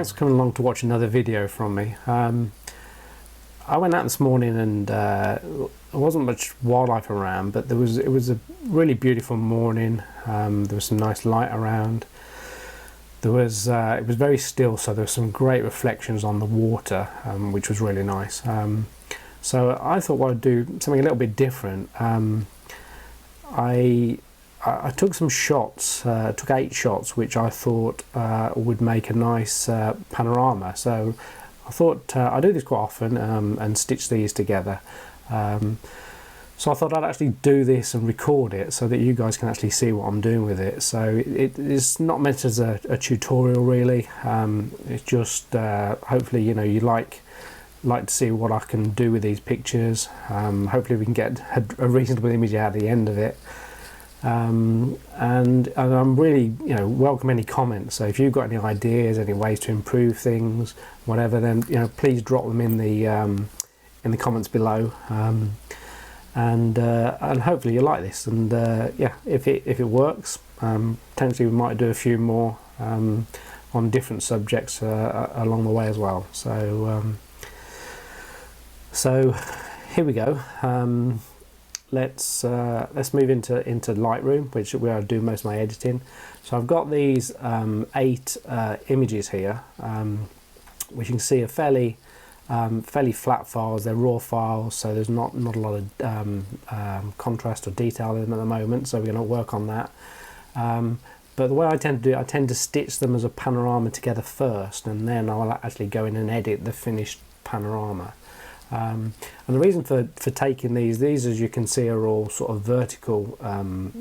thanks for coming along to watch another video from me. I went out this morning and there wasn't much wildlife around, but it was a really beautiful morning. There was some nice light around. It was very still, so there were some great reflections on the water, which was really nice. So I thought I'd do something a little bit different. I took some shots, took 8 shots, which I thought would make a nice panorama. So I thought I do this quite often and stitch these together. So I thought I'd actually do this and record it so that you guys can actually see what I'm doing with it. So it's not meant as a tutorial really. It's just hopefully you like to see what I can do with these pictures. Hopefully we can get a reasonable image out at the end of it. And I'm really welcome any comments. So if you've got any ideas, any ways to improve things, whatever, then please drop them in the comments below. And hopefully you like this. And yeah, if it works, potentially we might do a few more on different subjects along the way as well. So here we go. Let's move into Lightroom, which is where I do most of my editing. So I've got these 8 images here, which you can see are fairly flat files. They're raw files, so there's not a lot of contrast or detail in them at the moment. So we're going to work on that. But the way I tend to do it, I tend to stitch them as a panorama together first, and then I'll actually go in and edit the finished panorama. And the reason for taking these as you can see are all sort of vertical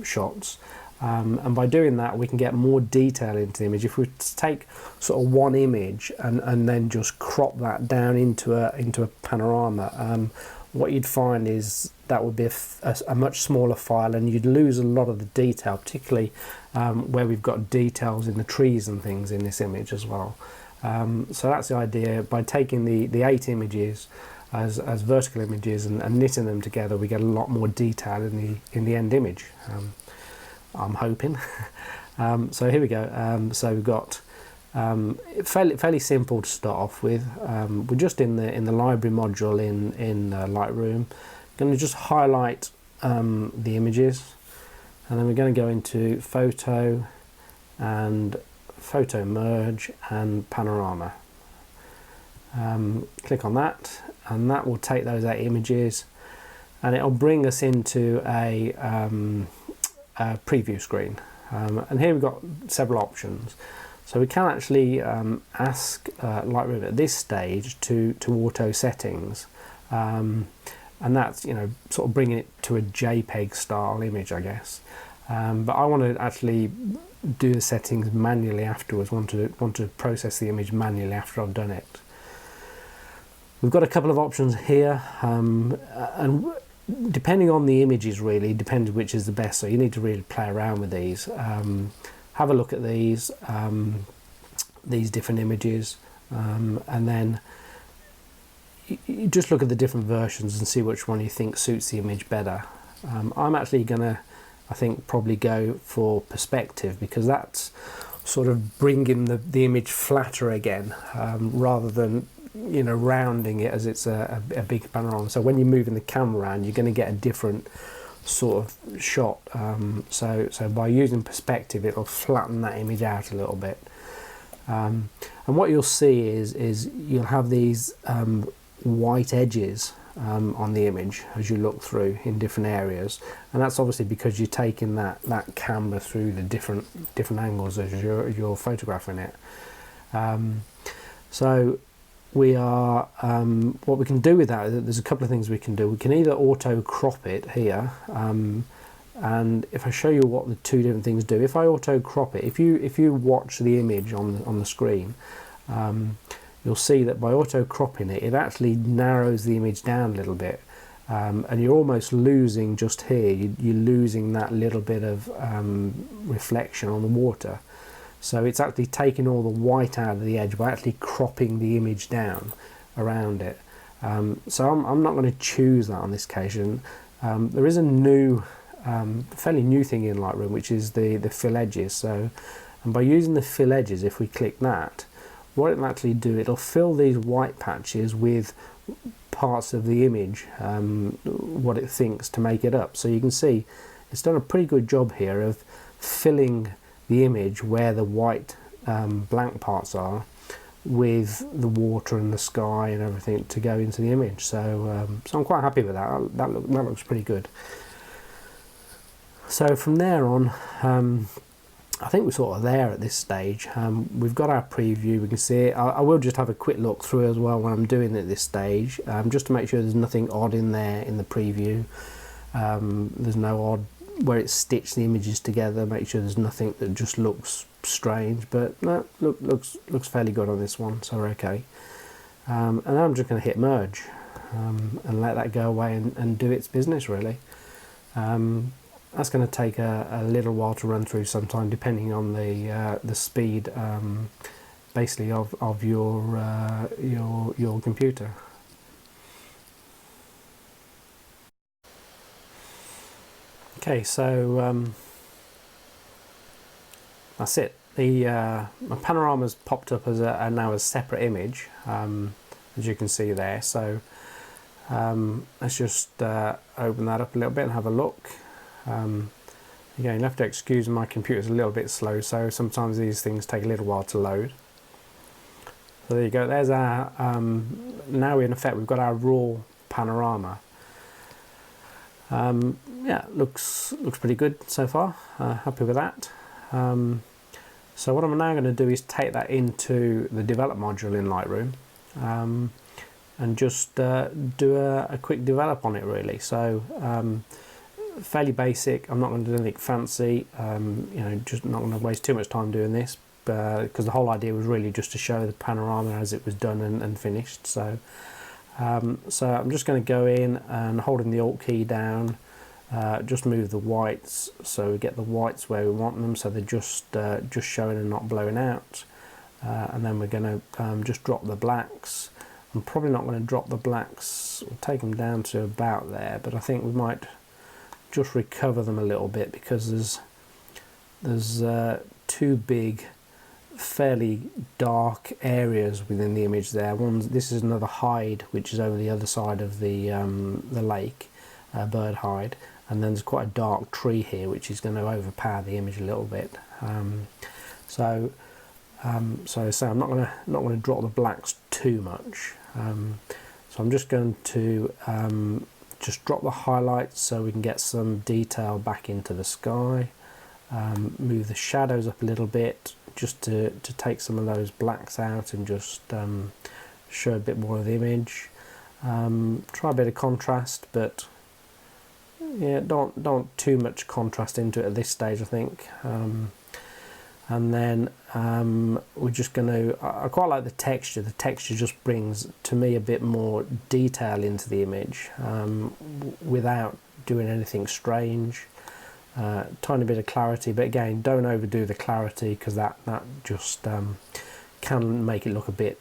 shots, and by doing that we can get more detail into the image. If we take sort of one image and then just crop that down into a panorama, what you'd find is that would be a much smaller file, and you'd lose a lot of the detail, particularly where we've got details in the trees and things in this image as well. So that's the idea. By taking the 8 images as vertical images and knitting them together, we get a lot more detail in the end image. I'm hoping. So here we go. So we've got fairly simple to start off with. We're just in the library module in Lightroom. Going to just highlight the images, and then we're going to go into photo and photo merge and panorama. Click on that, and that will take those 8 images, and it'll bring us into a preview screen. And here we've got several options. So we can actually ask Lightroom at this stage to auto settings, and that's sort of bringing it to a JPEG style image, I guess. But I want to actually do the settings manually afterwards. Want to process the image manually after I've done it. We've got a couple of options here, and depending on the images really depends which is the best, so you need to really play around with these. Have a look at these different images, and then you just look at the different versions and see which one you think suits the image better. I'm actually gonna, I think, probably go for perspective, because that's sort of bringing the image flatter again, rather than rounding it as it's a big panorama. So when you're moving the camera around, you're going to get a different sort of shot. So by using perspective, it'll flatten that image out a little bit. And what you'll see is you'll have these white edges on the image as you look through in different areas, and that's obviously because you're taking that camera through the different angles as you're photographing it. So we are what we can do with that, there's a couple of things we can do. We can either auto crop it here, and if I show you what the 2 different things do, if I auto crop it, if you watch the image on the screen, you'll see that by auto cropping it actually narrows the image down a little bit, and you're almost losing just here, you're losing that little bit of reflection on the water. So it's actually taking all the white out of the edge by actually cropping the image down around it. So I'm not going to choose that on this occasion. There is a new, fairly new thing in Lightroom, which is the fill edges. So, and by using the fill edges, if we click that, what it'll actually do, it'll fill these white patches with parts of the image, what it thinks, to make it up. So you can see it's done a pretty good job here of filling the image where the white blank parts are with the water and the sky and everything to go into the image. So so I'm quite happy with that. That looks pretty good. So from there on, I think we're sort of there at this stage. We've got our preview, we can see it. I will just have a quick look through as well when I'm doing it at this stage, just to make sure there's nothing odd in there in the preview. There's no odd where it's stitched the images together, make sure there's nothing that just looks strange, but no, looks fairly good on this one, so we're okay. And then I'm just going to hit merge and let that go away and do its business, really. That's going to take a little while to run through sometime, depending on the speed, basically, of your computer. Okay, so that's it. My panorama's popped up as now a separate image, as you can see there. So let's just open that up a little bit and have a look. Again, you'll have to excuse my computer's a little bit slow, so sometimes these things take a little while to load. So there you go. There's our now in effect we've got our raw panorama. Yeah, looks pretty good so far. Happy with that. So what I'm now going to do is take that into the develop module in Lightroom, and just do a quick develop on it, really. So fairly basic. I'm not going to do anything fancy. You know, just not going to waste too much time doing this, because the whole idea was really just to show the panorama as it was done and finished. So so I'm just going to go in and holding the Alt key down, just move the whites so we get the whites where we want them, so they're just showing and not blowing out. And then we're going to just drop the blacks. I'm probably not going to drop the blacks, we'll take them down to about there, but I think we might just recover them a little bit, because there's two big fairly dark areas within the image there. This is another hide which is over the other side of the lake, bird hide, and then there's quite a dark tree here which is going to overpower the image a little bit. So I'm not going to drop the blacks too much. So I'm just going to just drop the highlights so we can get some detail back into the sky. Move the shadows up a little bit just to take some of those blacks out and just show a bit more of the image. Try a bit of contrast, but yeah, don't too much contrast into it at this stage, I think. And then we're just going to, I quite like the texture. The texture just brings to me a bit more detail into the image without doing anything strange. Tiny bit of clarity, but again, don't overdo the clarity, because that just can make it look a bit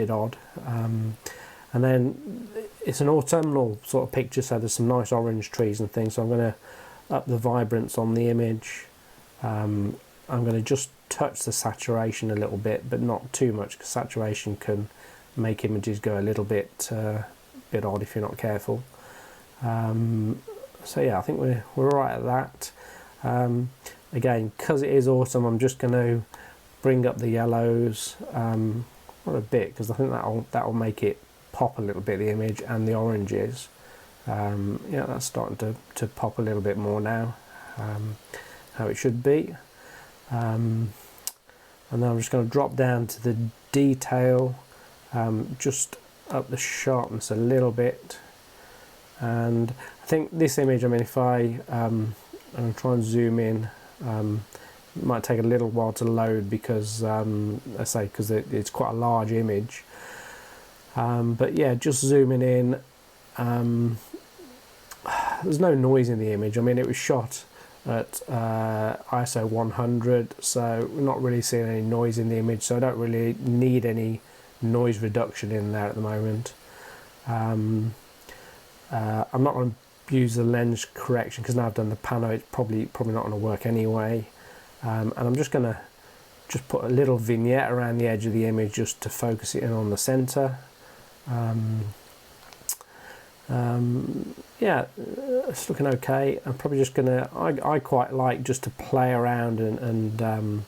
odd. And then it's an autumnal sort of picture, so there's some nice orange trees and things, so I'm going to up the vibrance on the image. I'm going to just touch the saturation a little bit, but not too much, because saturation can make images go a little bit odd if you're not careful. So yeah, I think we're all right at that. Again, because it is autumn, I'm just going to bring up the yellows, not a bit, because I think that'll make it pop a little bit, the image, and the oranges. Yeah, that's starting to pop a little bit more now, how it should be. And then I'm just going to drop down to the detail, just up the sharpness a little bit. And I think this image, I mean, if I'm try and zoom in, it might take a little while to load, because because it's quite a large image. But yeah, just zooming in, there's no noise in the image. I mean, it was shot at ISO 100, so we're not really seeing any noise in the image, so I don't really need any noise reduction in there at the moment. I'm not going to use the lens correction, because now I've done the pano, it's probably not going to work anyway. And I'm just going to just put a little vignette around the edge of the image just to focus it in on the center. Yeah, it's looking okay. I'm probably just gonna, I quite like just to play around and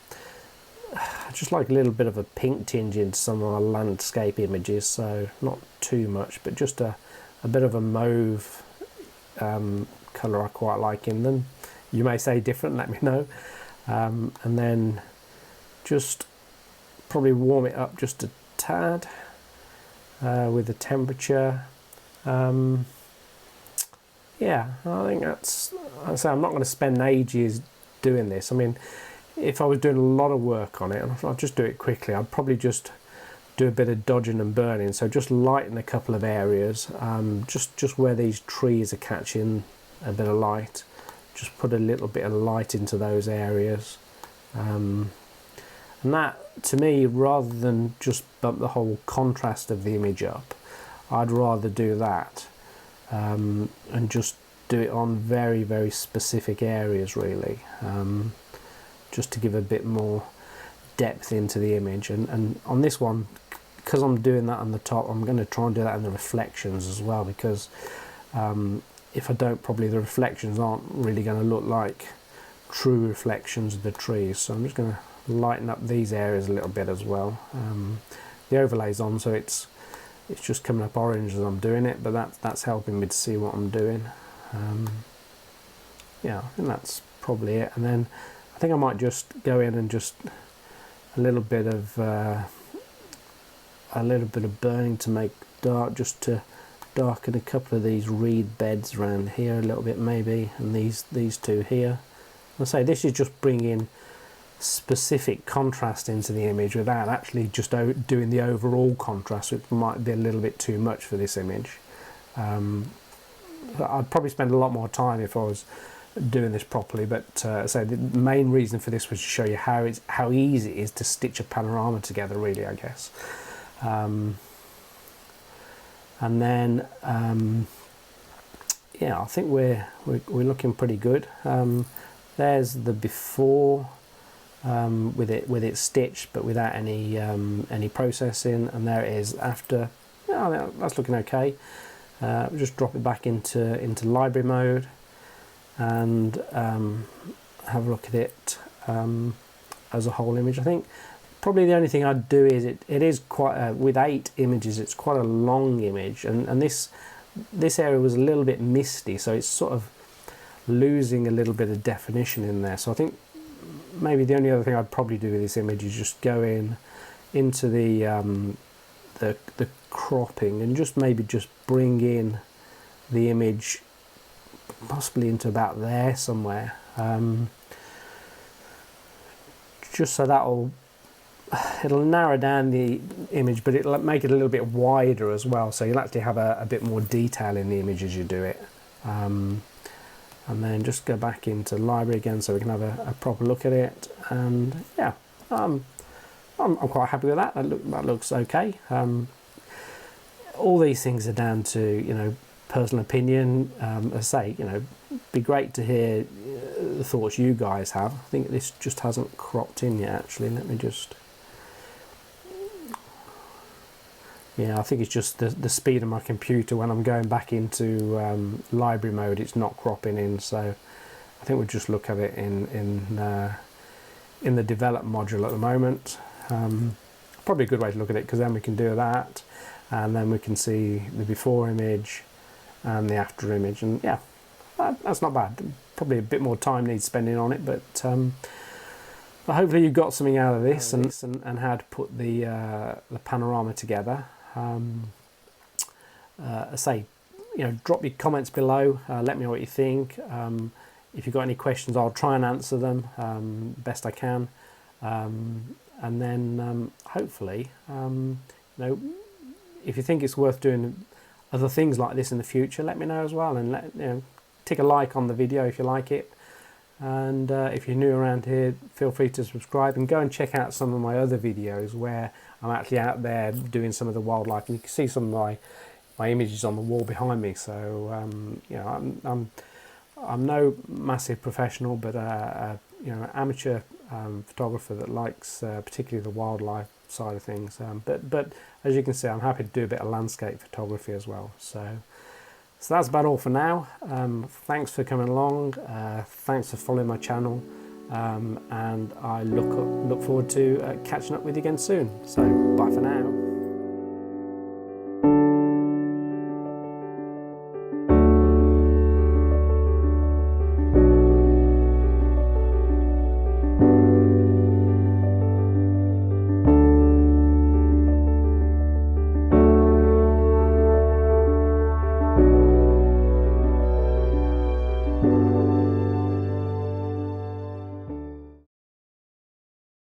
just like a little bit of a pink tinge into some of our landscape images, so not too much, but just a bit of a mauve colour I quite like in them. You may say different, let me know. And then just probably warm it up just a tad with the temperature. Yeah, I think that's, I'm not going to spend ages doing this. I mean, if I was doing a lot of work on it, and I'll just do it quickly, I'd probably just do a bit of dodging and burning, so just lighten a couple of areas, just where these trees are catching a bit of light, just put a little bit of light into those areas, and that, to me, rather than just bump the whole contrast of the image up, I'd rather do that, and just do it on very, very specific areas, really, just to give a bit more depth into the image. And on this one, because I'm doing that on the top, I'm going to try and do that in the reflections as well, because if I don't, probably the reflections aren't really going to look like true reflections of the trees. So I'm just going to lighten up these areas a little bit as well. The overlay's on, so it's just coming up orange as I'm doing it, but that's helping me to see what I'm doing. Yeah, I think that's probably it. And then I think I might just go in and just a little bit of burning to make dark, just to darken a couple of these reed beds around here a little bit maybe, and these two here. I say this is just bringing specific contrast into the image without actually just doing the overall contrast, which might be a little bit too much for this image. I'd probably spend a lot more time if I was doing this properly, but so the main reason for this was to show you how easy it is to stitch a panorama together, really, I guess. And then yeah, I think we're looking pretty good. There's the before with it stitched but without any processing, and there it is after. Yeah, that's looking okay. We'll just drop it back into library mode and have a look at it as a whole image. I think probably the only thing I'd do is it is quite with 8 images, it's quite a long image, and this area was a little bit misty, so it's sort of losing a little bit of definition in there. So I think maybe the only other thing I'd probably do with this image is just go into the cropping and just bring in the image possibly into about there somewhere, just so it'll narrow down the image, but it'll make it a little bit wider as well, so you'll actually have a bit more detail in the image as you do it. And then just go back into library again so we can have a proper look at it. And yeah, I'm quite happy with that. That looks okay. All these things are down to personal opinion. As I say, be great to hear the thoughts you guys have. I think this just hasn't cropped in yet. Actually, let me just. Yeah, I think it's just the speed of my computer when I'm going back into library mode. It's not cropping in, so I think we'll just look at it in the develop module at the moment. Probably a good way to look at it, because then we can do that, and then we can see the before image and the after image, and yeah, that's not bad. Probably a bit more time needs spending on it, but hopefully you got something out of this and how to put the panorama together. Say, drop your comments below. Let me know what you think. If you've got any questions, I'll try and answer them best I can. And then hopefully, if you think it's worth doing other things like this in the future, let me know as well, and tick a like on the video if you like it. And if you're new around here, feel free to subscribe and go and check out some of my other videos where I'm actually out there doing some of the wildlife, and you can see some of my images on the wall behind me. So I'm no massive professional, but amateur photographer that likes particularly the wildlife side of things. But as you can see, I'm happy to do a bit of landscape photography as well. So that's about all for now. Thanks for coming along. Thanks for following my channel. And I look forward to catching up with you again soon. So bye for now.